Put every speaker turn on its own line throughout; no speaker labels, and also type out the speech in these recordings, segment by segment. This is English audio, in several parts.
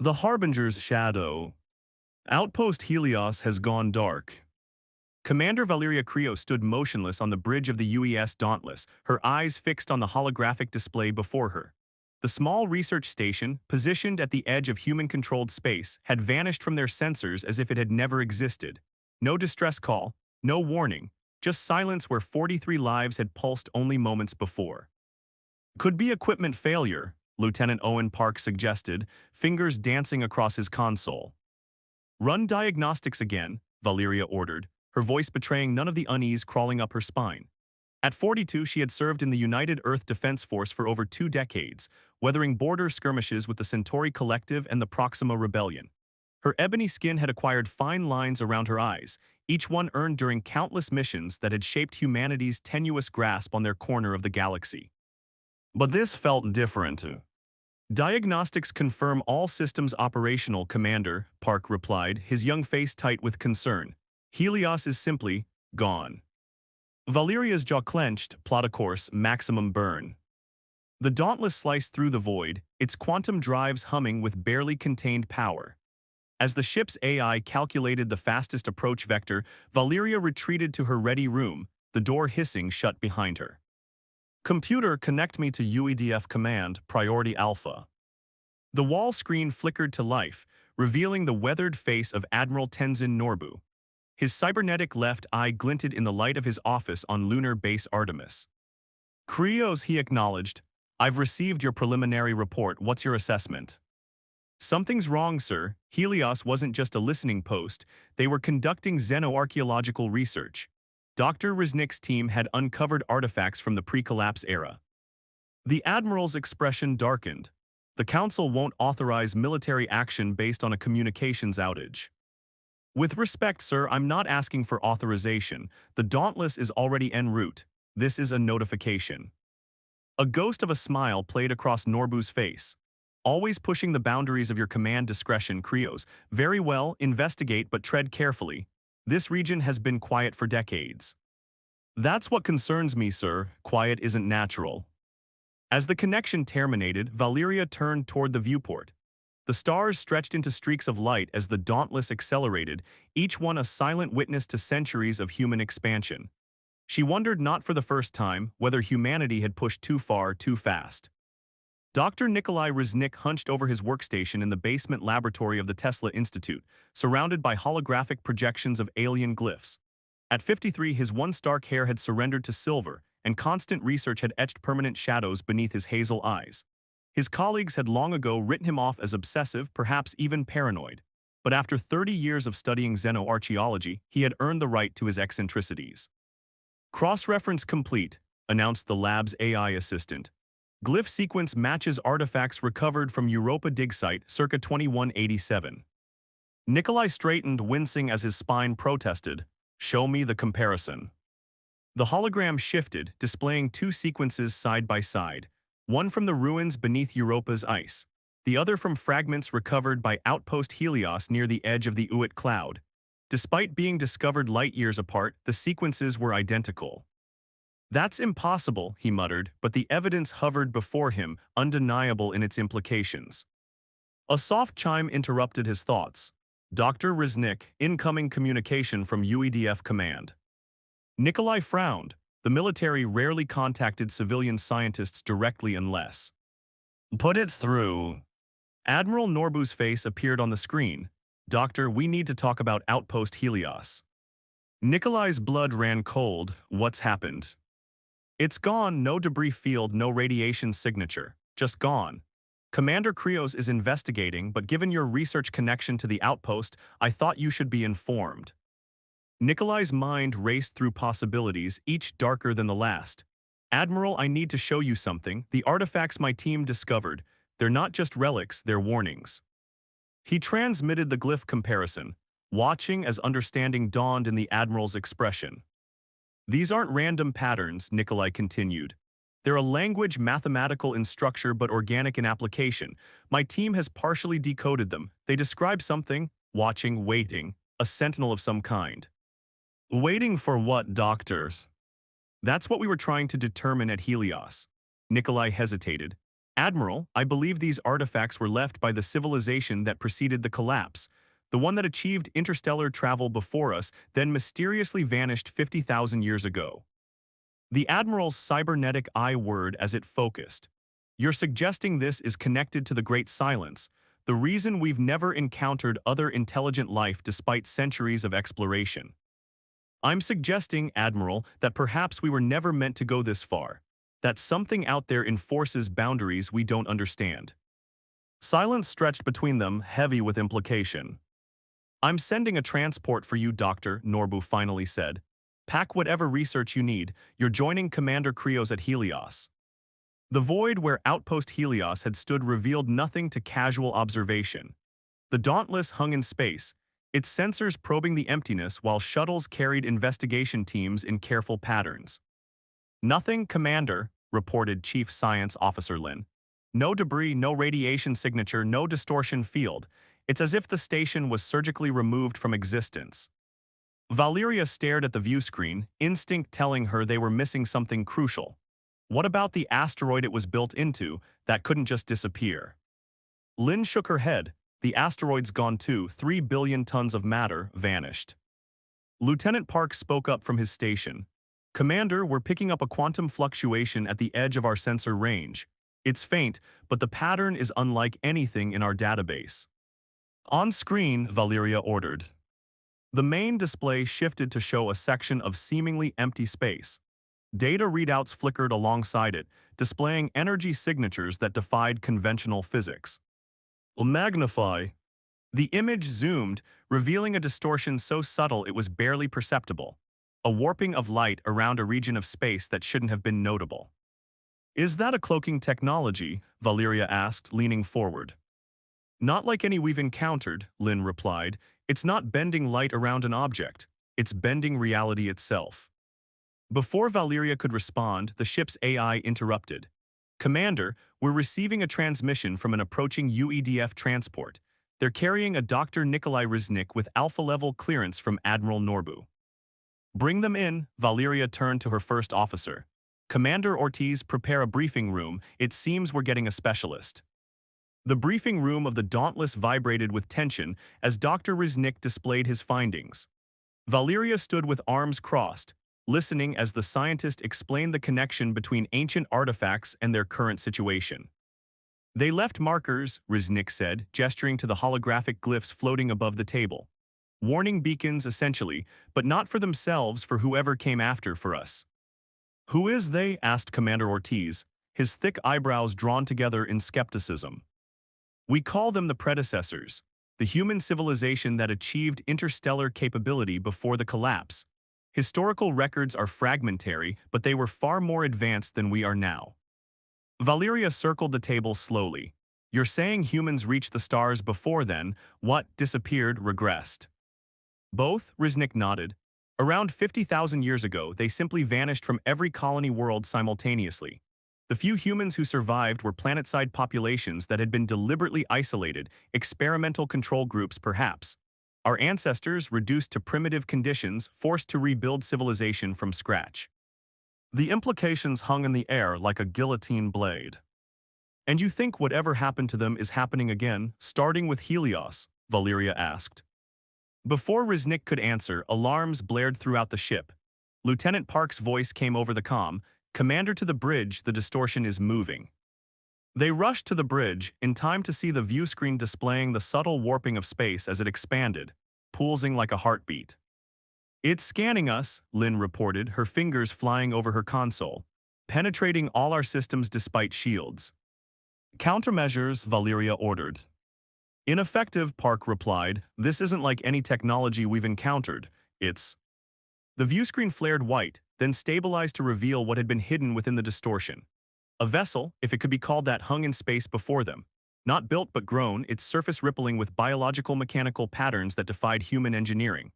The Harbinger's shadow. Outpost Helios has gone dark. Commander Valeria Creo stood motionless on the bridge of the UES Dauntless, her eyes fixed on the holographic display before her. The small research station, positioned at the edge of human-controlled space, had vanished from their sensors as if it had never existed. No distress call, no warning, just silence where 43 lives had pulsed only moments before. Could be equipment failure, Lieutenant Owen Park suggested, fingers dancing across his console. Run diagnostics again, Valeria ordered, her voice betraying none of the unease crawling up her spine. At 42, she had served in the United Earth Defense Force for over 2 decades, weathering border skirmishes with the Centauri Collective and the Proxima Rebellion. Her ebony skin had acquired fine lines around her eyes, each one earned during countless missions that had shaped humanity's tenuous grasp on their corner of the galaxy. But this felt different. Diagnostics confirm all systems operational, Commander, Park replied, his young face tight with concern. Helios is simply gone. Valeria's jaw clenched, plot a course, maximum burn. The Dauntless sliced through the void, its quantum drives humming with barely contained power. As the ship's AI calculated the fastest approach vector, Valeria retreated to her ready room, the door hissing shut behind her. Computer, connect me to UEDF command, Priority Alpha. The wall screen flickered to life, revealing the weathered face of Admiral Tenzin Norbu. His cybernetic left eye glinted in the light of his office on Lunar Base Artemis. Krios, he acknowledged. I've received your preliminary report. What's your assessment? Something's wrong, sir. Helios wasn't just a listening post. They were conducting xenoarchaeological research. Dr. Riznik's team had uncovered artifacts from the pre-collapse era. The Admiral's expression darkened. The Council won't authorize military action based on a communications outage. With respect, sir, I'm not asking for authorization. The Dauntless is already en route. This is a notification. A ghost of a smile played across Norbu's face. Always pushing the boundaries of your command discretion, Krios. Very well, investigate but tread carefully. This region has been quiet for decades. That's what concerns me, sir. Quiet isn't natural. As the connection terminated, Valeria turned toward the viewport. The stars stretched into streaks of light as the Dauntless accelerated, each one a silent witness to centuries of human expansion. She wondered not for the first time whether humanity had pushed too far too fast. Dr. Nikolai Riznik hunched over his workstation in the basement laboratory of the Tesla Institute, surrounded by holographic projections of alien glyphs. At 53, his once dark hair had surrendered to silver, and constant research had etched permanent shadows beneath his hazel eyes. His colleagues had long ago written him off as obsessive, perhaps even paranoid. But after 30 years of studying xenoarchaeology, he had earned the right to his eccentricities. Cross-reference complete, announced the lab's AI assistant. Glyph sequence matches artifacts recovered from Europa dig site circa 2187. Nikolai straightened, wincing as his spine protested. Show me the comparison. The hologram shifted, displaying 2 sequences side by side, one from the ruins beneath Europa's ice, the other from fragments recovered by Outpost Helios near the edge of the Uit cloud. Despite being discovered light years apart, the sequences were identical. That's impossible, he muttered, but the evidence hovered before him, undeniable in its implications. A soft chime interrupted his thoughts. Dr. Riznik, incoming communication from UEDF command. Nikolai frowned. The military rarely contacted civilian scientists directly unless. Put it through. Admiral Norbu's face appeared on the screen. Doctor, we need to talk about Outpost Helios. Nikolai's blood ran cold. What's happened? It's gone, no debris field, no radiation signature. Just gone. Commander Krios is investigating, but given your research connection to the outpost, I thought you should be informed. Nikolai's mind raced through possibilities, each darker than the last. Admiral, I need to show you something. The artifacts my team discovered. They're not just relics, they're warnings. He transmitted the glyph comparison, watching as understanding dawned in the Admiral's expression. These aren't random patterns, Nikolai continued. They're a language mathematical in structure but organic in application. My team has partially decoded them. They describe something, watching, waiting, a sentinel of some kind. Waiting for what, doctors? That's what we were trying to determine at Helios. Nikolai hesitated. Admiral, I believe these artifacts were left by the civilization that preceded the collapse, the one that achieved interstellar travel before us, then mysteriously vanished 50,000 years ago. The Admiral's cybernetic eye whirred as it focused. You're suggesting this is connected to the Great Silence, the reason we've never encountered other intelligent life despite centuries of exploration. I'm suggesting, Admiral, that perhaps we were never meant to go this far, that something out there enforces boundaries we don't understand. Silence stretched between them, heavy with implication. I'm sending a transport for you, Doctor, Norbu finally said. Pack whatever research you need. You're joining Commander Krios at Helios. The void where Outpost Helios had stood revealed nothing to casual observation. The Dauntless hung in space, its sensors probing the emptiness while shuttles carried investigation teams in careful patterns. Nothing, Commander, reported Chief Science Officer Lin. No debris, no radiation signature, no distortion field. It's as if the station was surgically removed from existence. Valeria stared at the view screen, instinct telling her they were missing something crucial. What about the asteroid it was built into that couldn't just disappear? Lin shook her head. The asteroid's gone too. 3 billion tons of matter vanished. Lieutenant Park spoke up from his station. Commander, we're picking up a quantum fluctuation at the edge of our sensor range. It's faint, but the pattern is unlike anything in our database. On screen, Valeria ordered. The main display shifted to show a section of seemingly empty space. Data readouts flickered alongside it, displaying energy signatures that defied conventional physics. Magnify. The image zoomed, revealing a distortion so subtle it was barely perceptible. A warping of light around a region of space that shouldn't have been notable. Is that a cloaking technology? Valeria asked, leaning forward. Not like any we've encountered, Lin replied. It's not bending light around an object. It's bending reality itself. Before Valeria could respond, the ship's AI interrupted. Commander, we're receiving a transmission from an approaching UEDF transport. They're carrying a Dr. Nikolai Riznik with alpha-level clearance from Admiral Norbu. Bring them in, Valeria turned to her first officer. Commander Ortiz, prepare a briefing room. It seems we're getting a specialist. The briefing room of the Dauntless vibrated with tension as Dr. Riznik displayed his findings. Valeria stood with arms crossed, listening as the scientist explained the connection between ancient artifacts and their current situation. They left markers, Riznik said, gesturing to the holographic glyphs floating above the table. Warning beacons, essentially, but not for themselves, for whoever came after for us. Who is they? Asked Commander Ortiz, his thick eyebrows drawn together in skepticism. We call them the predecessors, the human civilization that achieved interstellar capability before the collapse. Historical records are fragmentary, but they were far more advanced than we are now. Valeria circled the table slowly. You're saying humans reached the stars before then, what disappeared regressed? Both, Riznik nodded. Around 50,000 years ago, they simply vanished from every colony world simultaneously. The few humans who survived were planet-side populations that had been deliberately isolated, experimental control groups perhaps. Our ancestors, reduced to primitive conditions, forced to rebuild civilization from scratch. The implications hung in the air like a guillotine blade. And you think whatever happened to them is happening again, starting with Helios? Valeria asked. Before Riznik could answer, alarms blared throughout the ship. Lieutenant Park's voice came over the comm. Commander, to the bridge, the distortion is moving. They rushed to the bridge, in time to see the view screen displaying the subtle warping of space as it expanded, pulsing like a heartbeat. It's scanning us, Lin reported, her fingers flying over her console, penetrating all our systems despite shields. Countermeasures, Valeria ordered. Ineffective, Park replied. This isn't like any technology we've encountered. It's... The view screen flared white, then stabilized to reveal what had been hidden within the distortion. A vessel, if it could be called that, hung in space before them. Not built but grown, its surface rippling with biological mechanical patterns that defied human engineering.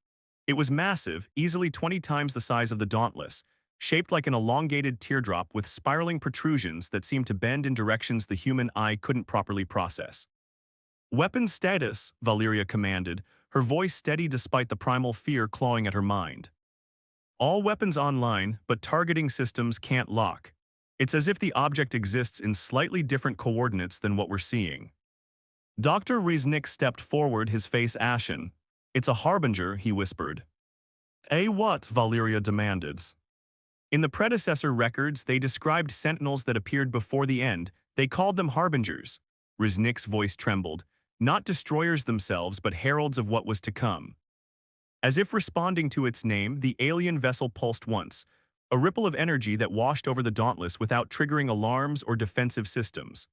It was massive, easily 20 times the size of the Dauntless, shaped like an elongated teardrop with spiraling protrusions that seemed to bend in directions the human eye couldn't properly process. Weapon status, Valeria commanded, her voice steady despite the primal fear clawing at her mind. All weapons online, but targeting systems can't lock. It's as if the object exists in slightly different coordinates than what we're seeing. Dr. Riesnick stepped forward, his face ashen. "It's a harbinger," he whispered. "A what?" Valeria demanded. In the predecessor records, they described sentinels that appeared before the end. They called them harbingers. Riesnick's voice trembled. Not destroyers themselves, but heralds of what was to come. As if responding to its name, the alien vessel pulsed once, a ripple of energy that washed over the Dauntless without triggering alarms or defensive systems.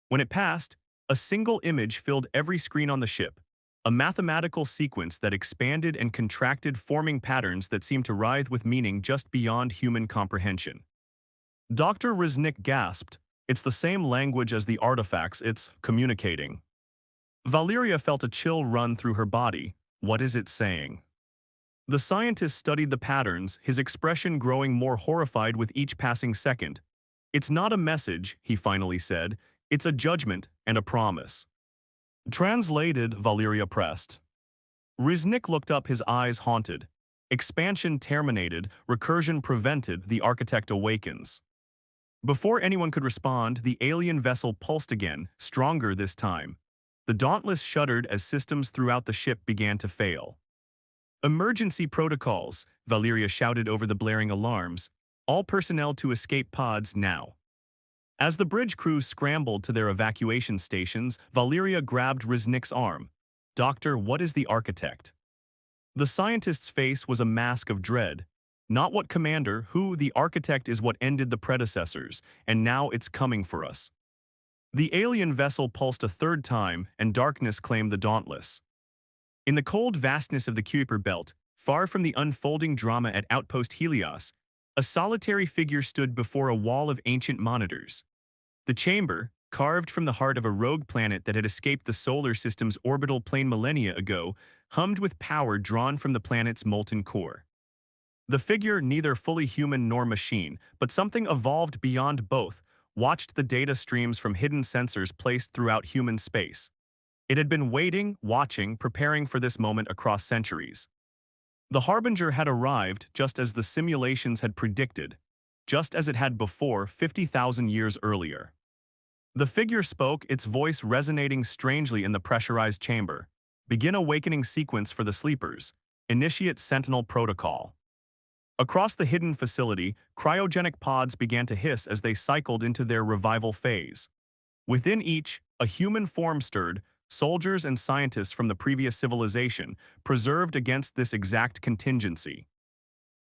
When it passed, a single image filled every screen on the ship, a mathematical sequence that expanded and contracted, forming patterns that seemed to writhe with meaning just beyond human comprehension. Dr. Riesnick gasped. "It's the same language as the artifacts, it's communicating." Valeria felt a chill run through her body. "What is it saying?" The scientist studied the patterns, his expression growing more horrified with each passing second. "It's not a message," he finally said. "It's a judgment and a promise." Translated, Valeria pressed. Riesnick looked up, his eyes haunted. "Expansion terminated, recursion prevented, the architect awakens." Before anyone could respond, the alien vessel pulsed again, stronger this time. The Dauntless shuddered as systems throughout the ship began to fail. "Emergency protocols," Valeria shouted over the blaring alarms. "All personnel to escape pods now." As the bridge crew scrambled to their evacuation stations, Valeria grabbed Riesnick's arm. "Doctor, what is the architect?" The scientist's face was a mask of dread. "Not what, Commander, who? The architect is what ended the predecessors, and now it's coming for us." The alien vessel pulsed a third time, and darkness claimed the Dauntless. In the cold vastness of the Kuiper Belt, far from the unfolding drama at Outpost Helios, a solitary figure stood before a wall of ancient monitors. The chamber, carved from the heart of a rogue planet that had escaped the solar system's orbital plane millennia ago, hummed with power drawn from the planet's molten core. The figure, neither fully human nor machine, but something evolved beyond both, watched the data streams from hidden sensors placed throughout human space. It had been waiting, watching, preparing for this moment across centuries. The Harbinger had arrived just as the simulations had predicted, just as it had before 50,000 years earlier. The figure spoke, its voice resonating strangely in the pressurized chamber. "Begin awakening sequence for the sleepers. Initiate Sentinel protocol." Across the hidden facility, cryogenic pods began to hiss as they cycled into their revival phase. Within each, a human form stirred, soldiers and scientists from the previous civilization, preserved against this exact contingency.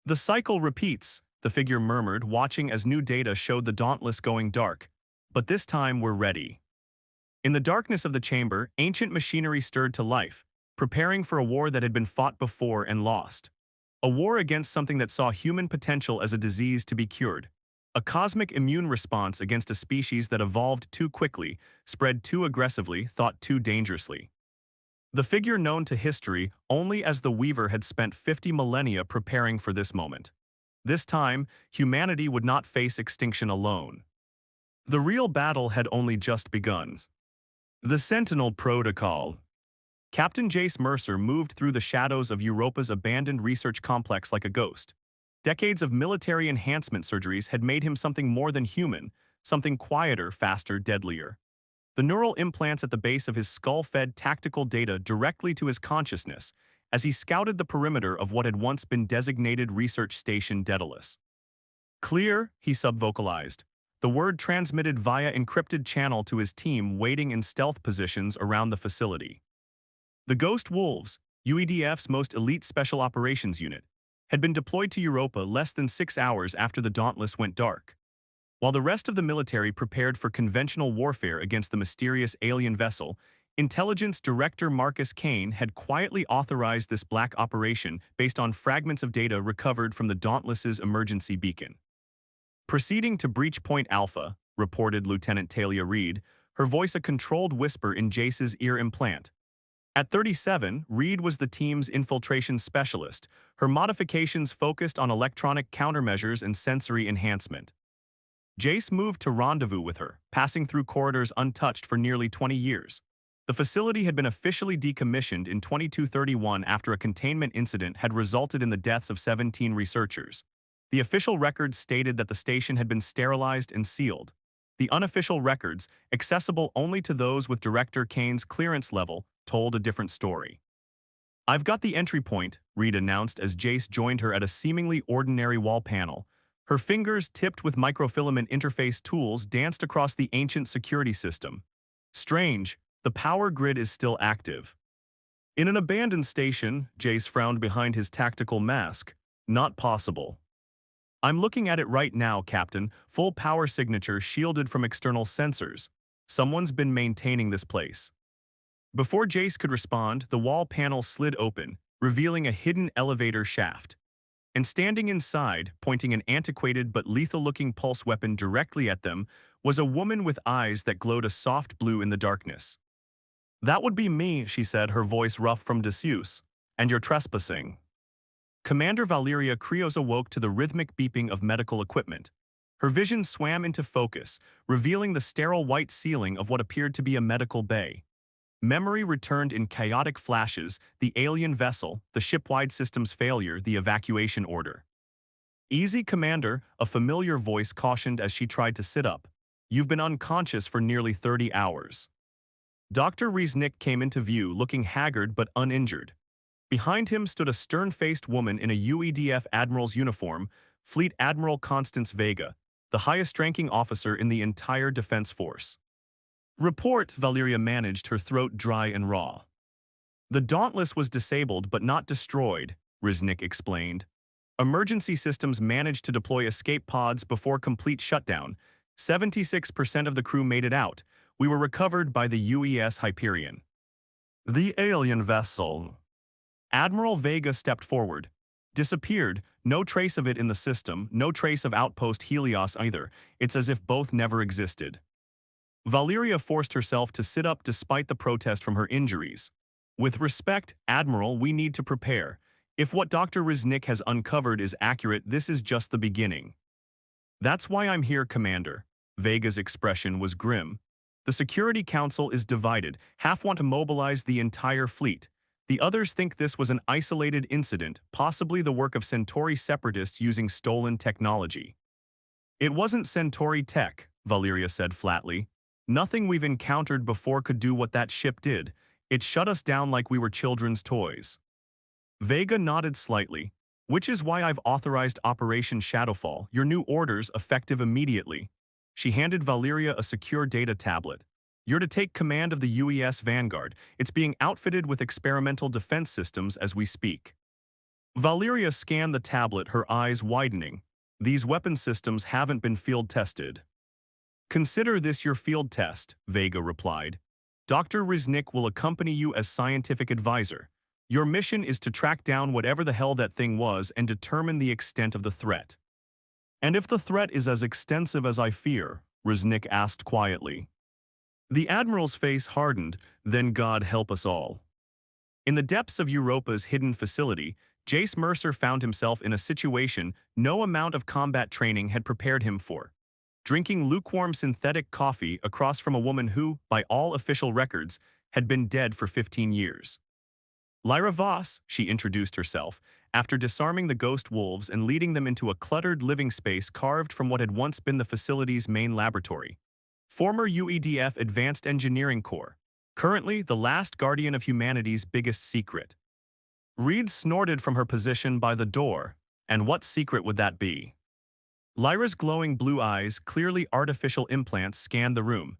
"The cycle repeats," the figure murmured, watching as new data showed the Dauntless going dark. "But this time we're ready." In the darkness of the chamber, ancient machinery stirred to life, preparing for a war that had been fought before and lost. A war against something that saw human potential as a disease to be cured. A cosmic immune response against a species that evolved too quickly, spread too aggressively, thought too dangerously. The figure known to history only as the Weaver had spent 50 millennia preparing for this moment. This time, humanity would not face extinction alone. The real battle had only just begun. The Sentinel Protocol. Captain Jace Mercer moved through the shadows of Europa's abandoned research complex like a ghost. Decades of military enhancement surgeries had made him something more than human, something quieter, faster, deadlier. The neural implants at the base of his skull fed tactical data directly to his consciousness as he scouted the perimeter of what had once been designated Research Station Daedalus. "Clear," he subvocalized. The word transmitted via encrypted channel to his team waiting in stealth positions around the facility. The Ghost Wolves, UEDF's most elite special operations unit, had been deployed to Europa less than 6 hours after the Dauntless went dark. While the rest of the military prepared for conventional warfare against the mysterious alien vessel, Intelligence Director Marcus Kane had quietly authorized this black operation based on fragments of data recovered from the Dauntless's emergency beacon. "Proceeding to Breach Point Alpha," reported Lieutenant Talia Reed, her voice a controlled whisper in Jace's ear implant. At 37, Reed was the team's infiltration specialist, her modifications focused on electronic countermeasures and sensory enhancement. Jace moved to rendezvous with her, passing through corridors untouched for nearly 20 years. The facility had been officially decommissioned in 2231 after a containment incident had resulted in the deaths of 17 researchers. The official records stated that the station had been sterilized and sealed. The unofficial records, accessible only to those with Director Kane's clearance level, told a different story. "I've got the entry point," Reed announced as Jace joined her at a seemingly ordinary wall panel. Her fingers, tipped with microfilament interface tools, danced across the ancient security system. Strange, the power grid is still active. In an abandoned station, Jace frowned behind his tactical mask. Not possible. "I'm looking at it right now, Captain. Full power signature shielded from external sensors. Someone's been maintaining this place." Before Jace could respond, the wall panel slid open, revealing a hidden elevator shaft. And standing inside, pointing an antiquated but lethal-looking pulse weapon directly at them, was a woman with eyes that glowed a soft blue in the darkness. "That would be me," she said, her voice rough from disuse. "And you're trespassing." Commander Valeria Krios awoke to the rhythmic beeping of medical equipment. Her vision swam into focus, revealing the sterile white ceiling of what appeared to be a medical bay. Memory returned in chaotic flashes: the alien vessel, the ship-wide system's failure, the evacuation order. "Easy, Commander," a familiar voice cautioned as she tried to sit up. "You've been unconscious for nearly 30 hours. Dr. Riesnick came into view, looking haggard but uninjured. Behind him stood a stern-faced woman in a UEDF admiral's uniform, Fleet Admiral Constance Vega, the highest-ranking officer in the entire defense force. "Report," Valeria managed, her throat dry and raw. "The Dauntless was disabled but not destroyed," Riesnick explained. "Emergency systems managed to deploy escape pods before complete shutdown. 76% of the crew made it out. We were recovered by the UES Hyperion." "The alien vessel." Admiral Vega stepped forward. "Disappeared. No trace of it in the system, no trace of Outpost Helios either. It's as if both never existed." Valeria forced herself to sit up despite the protest from her injuries. "With respect, Admiral, we need to prepare. If what Dr. Riesnick has uncovered is accurate, this is just the beginning." "That's why I'm here, Commander." Vega's expression was grim. "The Security Council is divided. Half want to mobilize the entire fleet. The others think this was an isolated incident, possibly the work of Centauri separatists using stolen technology." "It wasn't Centauri tech," Valeria said flatly. "Nothing we've encountered before could do what that ship did. It shut us down like we were children's toys." Vega nodded slightly. "Which is why I've authorized Operation Shadowfall, your new orders effective immediately." She handed Valeria a secure data tablet. "You're to take command of the UES Vanguard. It's being outfitted with experimental defense systems as we speak." Valeria scanned the tablet, her eyes widening. "These weapon systems haven't been field tested." "Consider this your field test," Vega replied. "Dr. Riesnick will accompany you as scientific advisor. Your mission is to track down whatever the hell that thing was and determine the extent of the threat." "And if the threat is as extensive as I fear?" Riesnick asked quietly. The Admiral's face hardened. "Then God help us all." In the depths of Europa's hidden facility, Jace Mercer found himself in a situation no amount of combat training had prepared him for. Drinking lukewarm synthetic coffee across from a woman who, by all official records, had been dead for 15 years. "Lyra Voss," she introduced herself, after disarming the ghost wolves and leading them into a cluttered living space carved from what had once been the facility's main laboratory. "Former UEDF Advanced Engineering Corps. Currently the last guardian of humanity's biggest secret." Reed snorted from her position by the door. "And what secret would that be?" Lyra's glowing blue eyes, clearly artificial implants, scanned the room.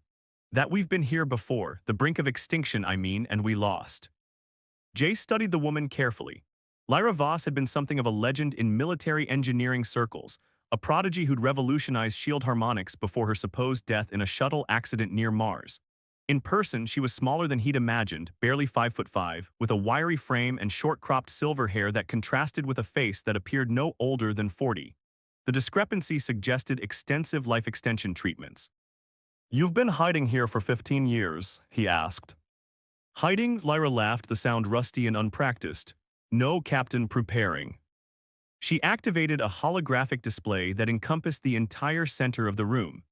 "That we've been here before, the brink of extinction, I mean, and we lost." Jace studied the woman carefully. Lyra Voss had been something of a legend in military engineering circles, a prodigy who'd revolutionized shield harmonics before her supposed death in a shuttle accident near Mars. In person, she was smaller than he'd imagined, barely 5'5", with a wiry frame and short-cropped silver hair that contrasted with a face that appeared no older than 40. The discrepancy suggested extensive life extension treatments. "You've been hiding here for 15 years, he asked. "Hiding?" Lyra laughed, the sound rusty and unpracticed. "No, Captain, preparing." She activated a holographic display that encompassed the entire center of the room.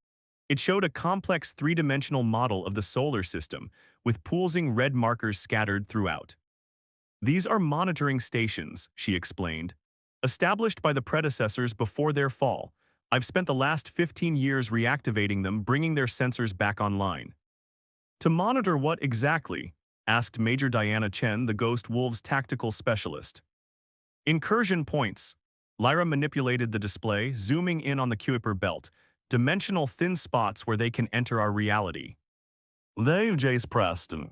It showed a complex three-dimensional model of the solar system, with pulsing red markers scattered throughout. "These are monitoring stations," she explained. Established by the predecessors before their fall, I've spent the last 15 years reactivating them, bringing their sensors back online. To monitor what exactly? Asked Major Diana Chen, the Ghost Wolves tactical specialist. Incursion points. Lyra manipulated the display, zooming in on the Kuiper belt, dimensional thin spots where they can enter our reality. They've Jace Preston.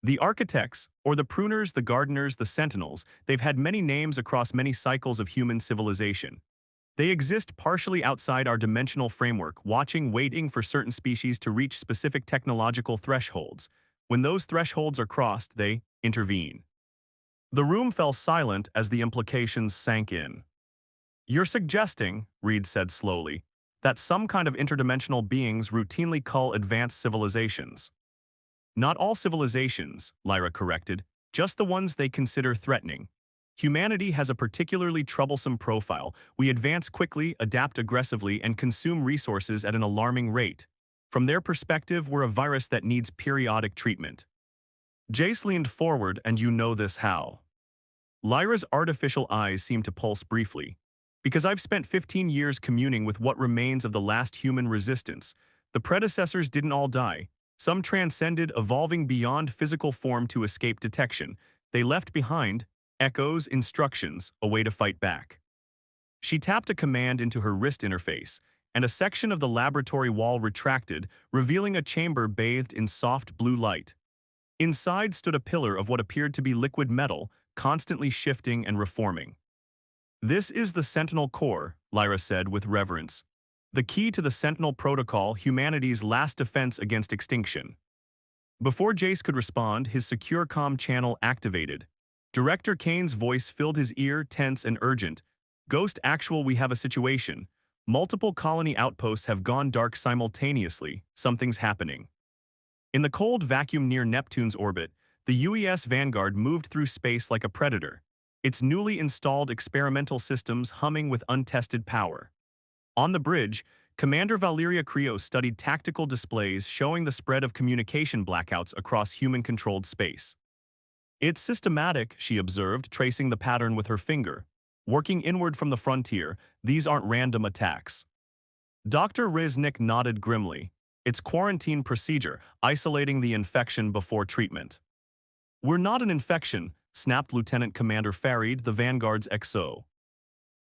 The architects, or the pruners, the gardeners, the sentinels, they've had many names across many cycles of human civilization. They exist partially outside our dimensional framework, watching, waiting for certain species to reach specific technological thresholds. When those thresholds are crossed, they intervene. The room fell silent as the implications sank in. You're suggesting, Reed said slowly, that some kind of interdimensional beings routinely cull advanced civilizations. Not all civilizations, Lyra corrected, just the ones they consider threatening. Humanity has a particularly troublesome profile. We advance quickly, adapt aggressively, and consume resources at an alarming rate. From their perspective, we're a virus that needs periodic treatment. Jace leaned forward, and you know this how? Lyra's artificial eyes seemed to pulse briefly. Because I've spent 15 years communing with what remains of the last human resistance. The predecessors didn't all die. Some transcended, evolving beyond physical form to escape detection. They left behind echoes, instructions, a way to fight back. She tapped a command into her wrist interface, and a section of the laboratory wall retracted, revealing a chamber bathed in soft blue light. Inside stood a pillar of what appeared to be liquid metal, constantly shifting and reforming. This is the Sentinel Core, Lyra said with reverence. The key to the Sentinel Protocol, humanity's last defense against extinction. Before Jace could respond, his secure comm channel activated. Director Kane's voice filled his ear, tense and urgent. Ghost Actual, we have a situation. Multiple colony outposts have gone dark simultaneously. Something's happening. In the cold vacuum near Neptune's orbit, the UES Vanguard moved through space like a predator, its newly installed experimental systems humming with untested power. On the bridge, Commander Valeria Creo studied tactical displays showing the spread of communication blackouts across human-controlled space. It's systematic, she observed, tracing the pattern with her finger. Working inward from the frontier, these aren't random attacks. Dr. Riznik nodded grimly. It's quarantine procedure, isolating the infection before treatment. We're not an infection, snapped Lieutenant Commander Farid, the Vanguard's XO.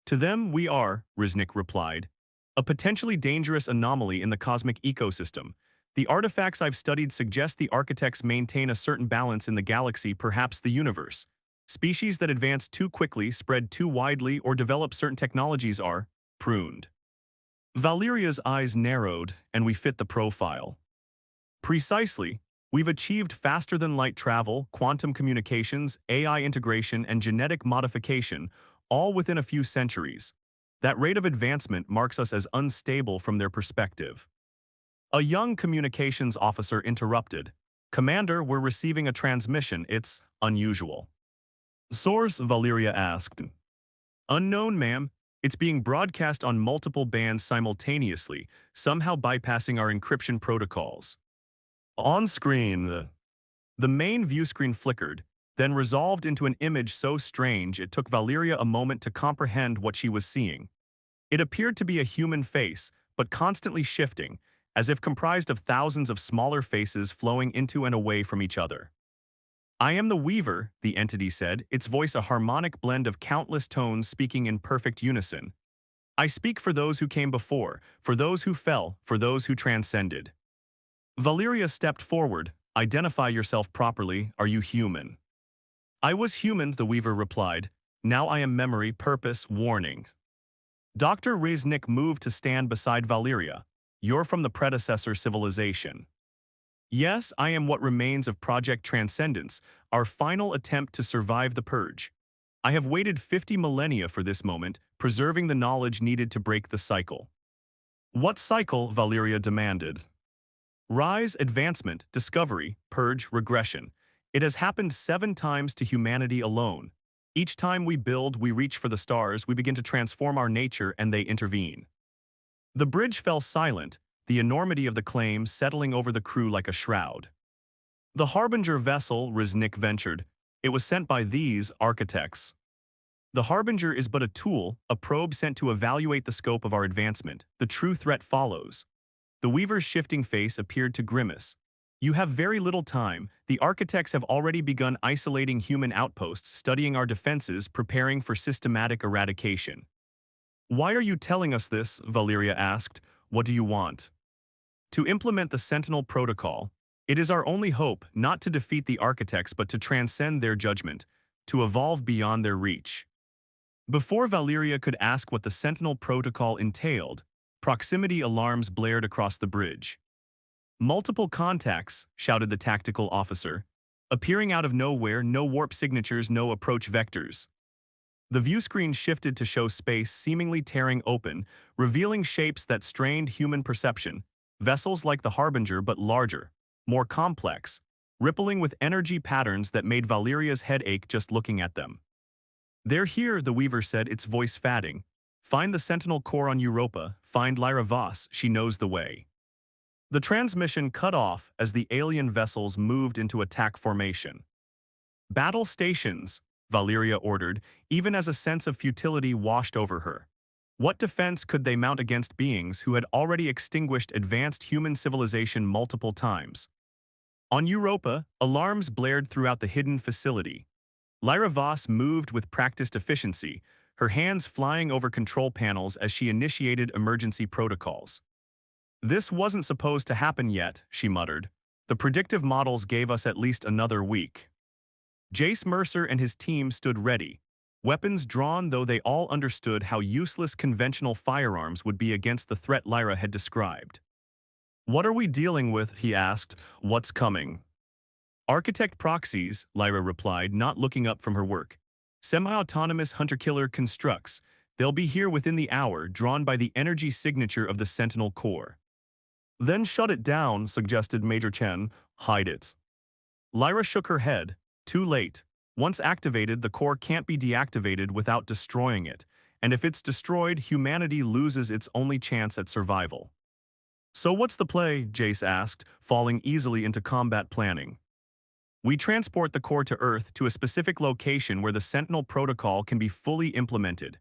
To them, we are, Riznik replied. A potentially dangerous anomaly in the cosmic ecosystem. The artifacts I've studied suggest the architects maintain a certain balance in the galaxy, perhaps the universe. Species that advance too quickly, spread too widely, or develop certain technologies are pruned. Valeria's eyes narrowed, and we fit the profile. Precisely. We've achieved faster-than-light travel, quantum communications, AI integration, and genetic modification, all within a few centuries. That rate of advancement marks us as unstable from their perspective. A young communications officer interrupted. Commander, we're receiving a transmission. It's unusual. Source, Valeria asked. Unknown, ma'am. It's being broadcast on multiple bands simultaneously, somehow bypassing our encryption protocols. On screen, the main view screen flickered, then resolved into an image so strange it took Valeria a moment to comprehend what she was seeing. It appeared to be a human face, but constantly shifting, as if comprised of thousands of smaller faces flowing into and away from each other. I am the Weaver, the entity said, its voice a harmonic blend of countless tones speaking in perfect unison. I speak for those who came before, for those who fell, for those who transcended. Valeria stepped forward. Identify yourself properly. Are you human? I was human, the Weaver replied. Now I am memory, purpose, warning. Dr. Riznik moved to stand beside Valeria. You're from the predecessor civilization. Yes, I am what remains of Project Transcendence, our final attempt to survive the purge. I have waited 50 millennia for this moment, preserving the knowledge needed to break the cycle. What cycle? Valeria demanded. Rise, advancement, discovery, purge, regression. It has happened 7 times to humanity alone. Each time we build, we reach for the stars, we begin to transform our nature, and they intervene. The bridge fell silent, the enormity of the claim settling over the crew like a shroud. The Harbinger vessel, Riznik ventured. It was sent by these architects. The Harbinger is but a tool, a probe sent to evaluate the scope of our advancement. The true threat follows. The Weaver's shifting face appeared to grimace. You have very little time. The architects have already begun isolating human outposts, studying our defenses, preparing for systematic eradication. Why are you telling us this? Valeria asked. What do you want? To implement the Sentinel Protocol. It is our only hope, not to defeat the architects but to transcend their judgment, to evolve beyond their reach. Before Valeria could ask what the Sentinel Protocol entailed, proximity alarms blared across the bridge. Multiple contacts, shouted the tactical officer. Appearing out of nowhere, no warp signatures, no approach vectors. The view screen shifted to show space seemingly tearing open, revealing shapes that strained human perception. Vessels like the Harbinger but larger, more complex, rippling with energy patterns that made Valeria's head ache just looking at them. They're here, the Weaver said, its voice fatting. Find the Sentinel core on Europa, find Lyra Voss, she knows the way. The transmission cut off as the alien vessels moved into attack formation. Battle stations, Valeria ordered, even as a sense of futility washed over her. What defense could they mount against beings who had already extinguished advanced human civilization multiple times? On Europa, alarms blared throughout the hidden facility. Lyra Voss moved with practiced efficiency, her hands flying over control panels as she initiated emergency protocols. This wasn't supposed to happen yet, she muttered. The predictive models gave us at least another week. Jace Mercer and his team stood ready, weapons drawn, though they all understood how useless conventional firearms would be against the threat Lyra had described. What are we dealing with? He asked. What's coming? Architect proxies, Lyra replied, not looking up from her work. Semi-autonomous hunter-killer constructs. They'll be here within the hour, drawn by the energy signature of the Sentinel core. Then shut it down, suggested Major Chen. Hide it. Lyra shook her head. Too late. Once activated, the core can't be deactivated without destroying it, and if it's destroyed, humanity loses its only chance at survival. So what's the play? Jace asked, falling easily into combat planning. We transport the core to Earth to a specific location where the Sentinel Protocol can be fully implemented.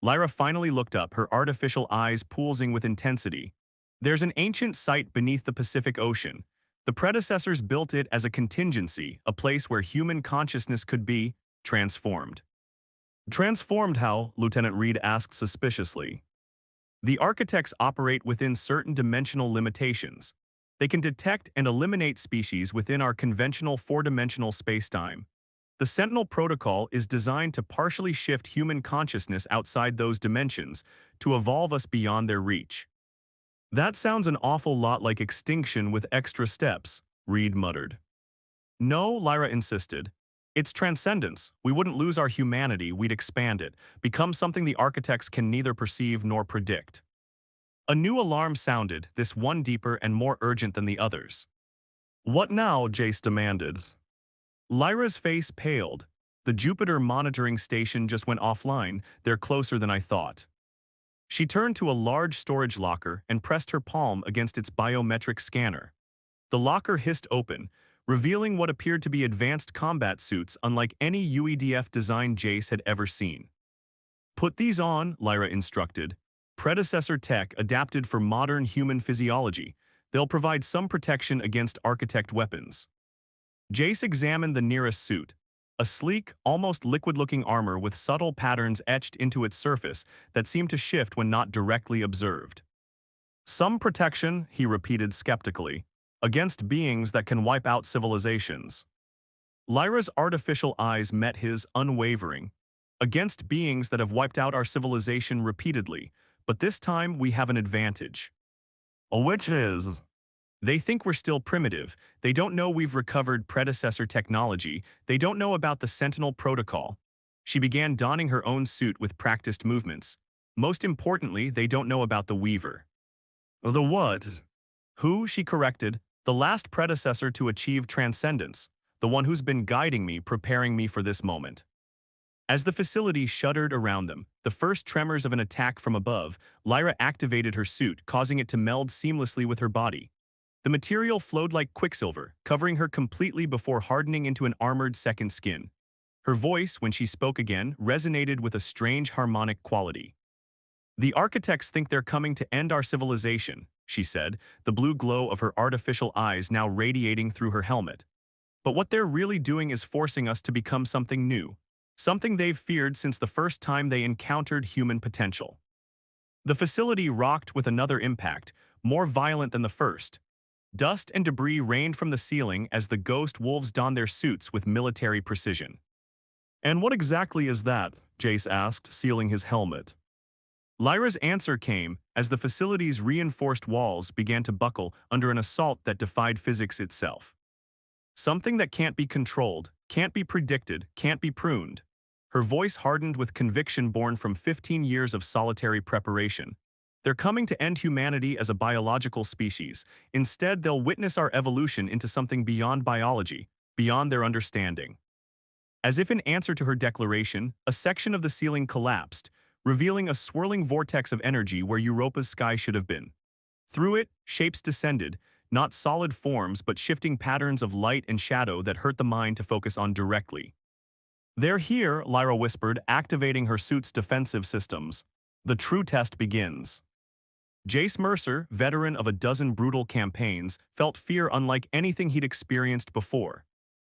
Lyra finally looked up, her artificial eyes pulsing with intensity. There's an ancient site beneath the Pacific Ocean. The predecessors built it as a contingency, a place where human consciousness could be transformed. Transformed how? Lieutenant Reed asked suspiciously. The architects operate within certain dimensional limitations. They can detect and eliminate species within our conventional four-dimensional spacetime. The Sentinel Protocol is designed to partially shift human consciousness outside those dimensions to evolve us beyond their reach. That sounds an awful lot like extinction with extra steps, Reed muttered. No, Lyra insisted. It's transcendence. We wouldn't lose our humanity, we'd expand it, become something the architects can neither perceive nor predict. A new alarm sounded, this one deeper and more urgent than the others. What now? Jace demanded. Lyra's face paled. The Jupiter monitoring station just went offline. They're closer than I thought. She turned to a large storage locker and pressed her palm against its biometric scanner. The locker hissed open, revealing what appeared to be advanced combat suits unlike any UEDF design Jace had ever seen. Put these on, Lyra instructed. Predecessor tech adapted for modern human physiology. They'll provide some protection against architect weapons. Jace examined the nearest suit, a sleek, almost liquid-looking armor with subtle patterns etched into its surface that seemed to shift when not directly observed. Some protection, he repeated skeptically, against beings that can wipe out civilizations. Lyra's artificial eyes met his, unwavering. Against beings that have wiped out our civilization repeatedly, but this time we have an advantage. Which is? They think we're still primitive. They don't know we've recovered predecessor technology. They don't know about the Sentinel Protocol. She began donning her own suit with practiced movements. Most importantly, they don't know about the Weaver. The what? Who, she corrected, the last predecessor to achieve transcendence, the one who's been guiding me, preparing me for this moment. As the facility shuddered around them, the first tremors of an attack from above, Lyra activated her suit, causing it to meld seamlessly with her body. The material flowed like quicksilver, covering her completely before hardening into an armored second skin. Her voice, when she spoke again, resonated with a strange harmonic quality. "The architects think they're coming to end our civilization," she said, the blue glow of her artificial eyes now radiating through her helmet. "But what they're really doing is forcing us to become something new, something they've feared since the first time they encountered human potential." The facility rocked with another impact, more violent than the first. Dust and debris rained from the ceiling as the ghost wolves donned their suits with military precision. "And what exactly is that?" Jace asked, sealing his helmet. Lyra's answer came as the facility's reinforced walls began to buckle under an assault that defied physics itself. "Something that can't be controlled, can't be predicted, can't be pruned." Her voice hardened with conviction born from 15 years of solitary preparation. "They're coming to end humanity as a biological species. Instead, they'll witness our evolution into something beyond biology, beyond their understanding." As if in answer to her declaration, a section of the ceiling collapsed, revealing a swirling vortex of energy where Europa's sky should have been. Through it, shapes descended, not solid forms but shifting patterns of light and shadow that hurt the mind to focus on directly. "They're here," Lyra whispered, activating her suit's defensive systems. "The true test begins." Jace Mercer, veteran of a dozen brutal campaigns, felt fear unlike anything he'd experienced before.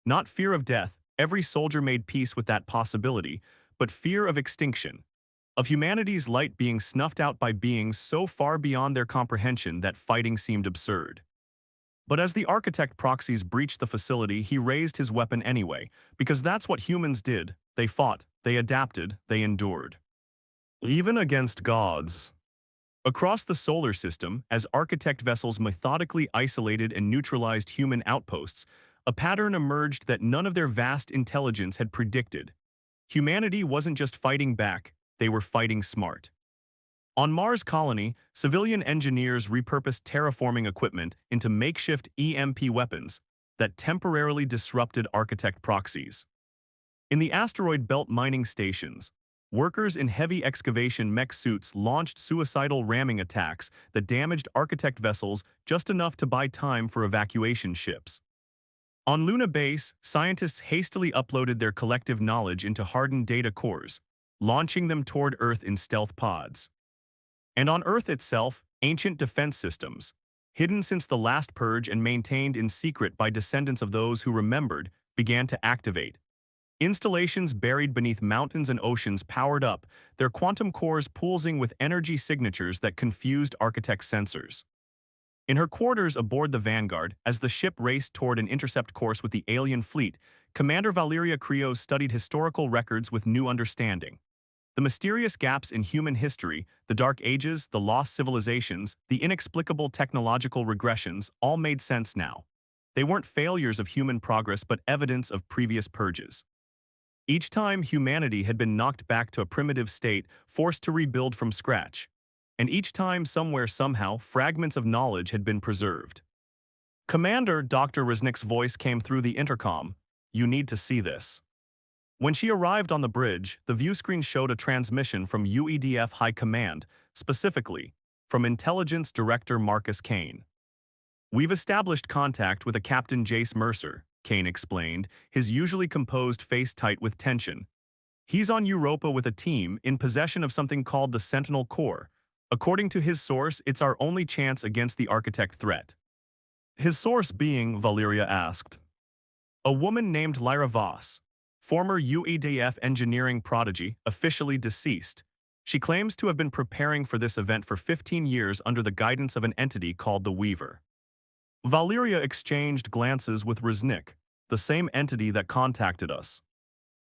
Not fear of death, every soldier made peace with that possibility, but fear of extinction, of humanity's light being snuffed out by beings so far beyond their comprehension that fighting seemed absurd. But as the architect proxies breached the facility, he raised his weapon anyway, because that's what humans did. They fought, they adapted, they endured. Even against gods. Across the solar system, as architect vessels methodically isolated and neutralized human outposts, a pattern emerged that none of their vast intelligence had predicted. Humanity wasn't just fighting back, they were fighting smart. On Mars Colony, civilian engineers repurposed terraforming equipment into makeshift EMP weapons that temporarily disrupted architect proxies. In the asteroid belt mining stations, workers in heavy excavation mech suits launched suicidal ramming attacks that damaged architect vessels just enough to buy time for evacuation ships. On Luna Base, scientists hastily uploaded their collective knowledge into hardened data cores, launching them toward Earth in stealth pods. And on Earth itself, ancient defense systems, hidden since the last purge and maintained in secret by descendants of those who remembered, began to activate. Installations buried beneath mountains and oceans powered up, their quantum cores pulsing with energy signatures that confused architect sensors. In her quarters aboard the Vanguard, as the ship raced toward an intercept course with the alien fleet, Commander Valeria Krios studied historical records with new understanding. The mysterious gaps in human history, the dark ages, the lost civilizations, the inexplicable technological regressions, all made sense now. They weren't failures of human progress but evidence of previous purges. Each time humanity had been knocked back to a primitive state, forced to rebuild from scratch. And each time somewhere somehow, fragments of knowledge had been preserved. "Commander," Dr. Resnick's voice came through the intercom. "You need to see this." When she arrived on the bridge, the viewscreen showed a transmission from UEDF High Command, specifically from Intelligence Director Marcus Kane. "We've established contact with a Captain Jace Mercer," Kane explained, his usually composed face tight with tension. "He's on Europa with a team in possession of something called the Sentinel Core. According to his source, it's our only chance against the architect threat." "His source being?" Valeria asked. "A woman named Lyra Voss, former UEDF engineering prodigy, officially deceased. She claims to have been preparing for this event for 15 years under the guidance of an entity called the Weaver." Valeria exchanged glances with Resnick, "The same entity that contacted us."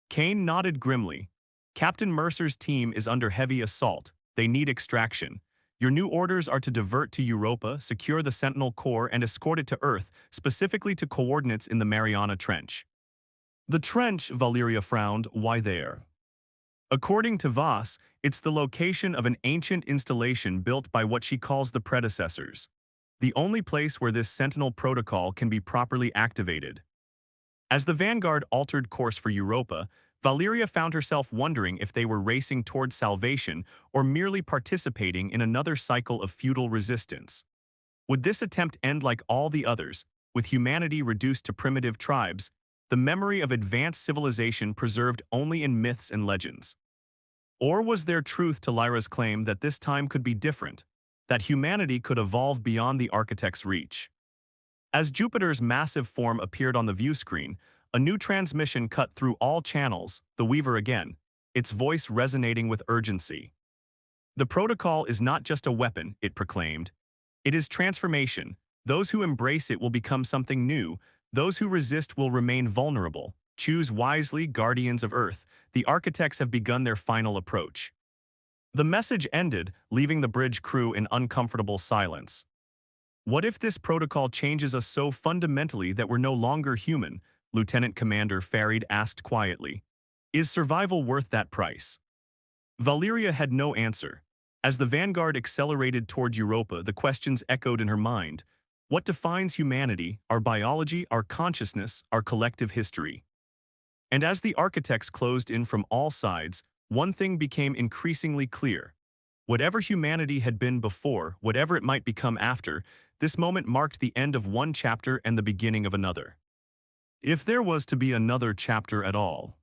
Kane nodded grimly. "Captain Mercer's team is under heavy assault. They need extraction. Your new orders are to divert to Europa, secure the Sentinel Core, and escort it to Earth, specifically to coordinates in the Mariana Trench." "The trench," Valeria frowned, "why there?" "According to Voss, it's the location of an ancient installation built by what she calls the predecessors. The only place where this Sentinel protocol can be properly activated." As the Vanguard altered course for Europa, Valeria found herself wondering if they were racing toward salvation or merely participating in another cycle of feudal resistance. Would this attempt end like all the others, with humanity reduced to primitive tribes, the memory of advanced civilization preserved only in myths and legends? Or was there truth to Lyra's claim that this time could be different, that humanity could evolve beyond the architect's reach? As Jupiter's massive form appeared on the view screen, a new transmission cut through all channels, the Weaver again, its voice resonating with urgency. The protocol is not just a weapon, it proclaimed. It is transformation. Those who embrace it will become something new. Those who resist will remain vulnerable. Choose wisely, guardians of Earth. The architects have begun their final approach. The message ended, leaving the bridge crew in uncomfortable silence. What if this protocol changes us so fundamentally that we're no longer human? Lieutenant Commander Farid asked quietly. Is survival worth that price? Valeria had no answer. As the Vanguard accelerated toward Europa, the questions echoed in her mind. What defines humanity, our biology, our consciousness, our collective history? And as the architects closed in from all sides, one thing became increasingly clear. Whatever humanity had been before, whatever it might become after, this moment marked the end of one chapter and the beginning of another. If there was to be another chapter at all.